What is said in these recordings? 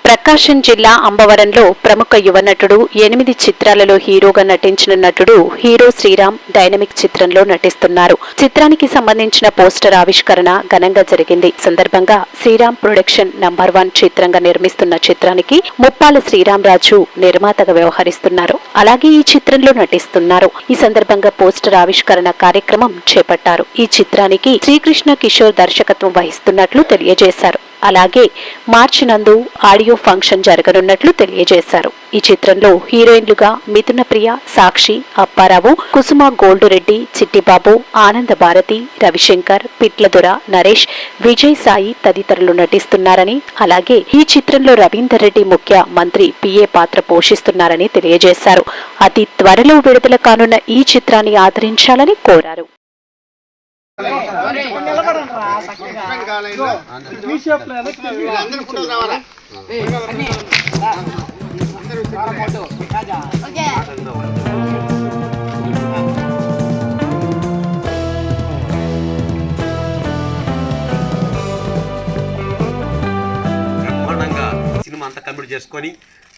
ప్రకాశం జిల్లా అంబవరంలో ప్రముఖ యువ నటుడు 8 చిత్రాలలో హీరోగా నటించిన నటుడు హీరో శ్రీరామ్ డైనమిక్ చిత్రంలో నటిస్తున్నారు. చిత్రానికి సంబంధించిన పోస్టర్ ఆవిష్కరణ ఘనంగా జరిగింది. సందర్భంగా శ్రీరామ్ ప్రొడక్షన్ నంబర్ 1 చిత్రంగా నిర్మిస్తున్న చిత్రానికి ముప్పాల శ్రీరామరాజు నిర్మాతగా వ్యవహరిస్తున్నారు. అలాగే ఈ చిత్రంలో నటిస్తున్నారు. ఈ సందర్భంగా పోస్టర్ ఆవిష్కరణ కార్యక్రమం చేపట్టారు. ఈ చిత్రానికి శ్రీకృష్ణ కిషోర్ దర్శకత్వం వహిస్తున్నట్లు తెలియజేశారు. అలాగే మార్చి నందు ఆడియో ఫంక్షన్ జరగనున్నట్లు తెలియజేశారు. ఈ చిత్రంలో హీరోయిన్లుగా మిథున ప్రియ, సాక్షి, అప్పారావు, కుసుమ గోల్డ్ రెడ్డి, చిట్టిబాబు, ఆనంద భారతి, రవిశంకర్, పిట్లదొర, నరేష్, విజయ్ సాయి తదితరులు నటిస్తున్నారని, అలాగే ఈ చిత్రంలో రవీందర్ రెడ్డి ముఖ్య మంత్రి పిఏ పాత్ర పోషిస్తున్నారని తెలియజేశారు. అతి త్వరలో విడుదల కానున్న ఈ చిత్రాన్ని ఆదరించాలని కోరారు. సినిమా అంతా కంప్లీట్ చేసుకొని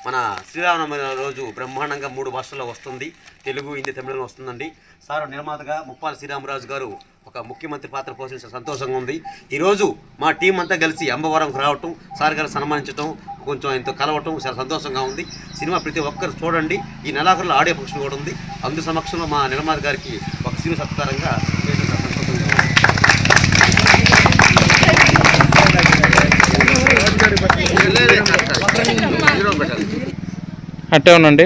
మన శ్రీరామనవమి రోజు బ్రహ్మాండంగా 3 భాషల్లో వస్తుంది. తెలుగు, హిందీ, తమిళంలో వస్తుందండి. సార్ నిర్మాతగా ముప్పాల శ్రీరామరాజు గారు ఒక ముఖ్యమంత్రి పాత్ర పోషించిన సంతోషంగా ఉంది. ఈరోజు మా టీం అంతా కలిసి అంబవరంకు రావటం, సార్ గారు సన్మానించడం, కొంచెం ఎంతో కలవటం చాలా సంతోషంగా ఉంది. సినిమా ప్రతి ఒక్కరు చూడండి. ఈ నెలాఖరులో ఆడియో ఫంక్షన్ కూడా ఉంది. అందు సమక్షంలో మా నిర్మాత గారికి ఒక సినిమా సత్కారంగా అట్టే ఉండండి.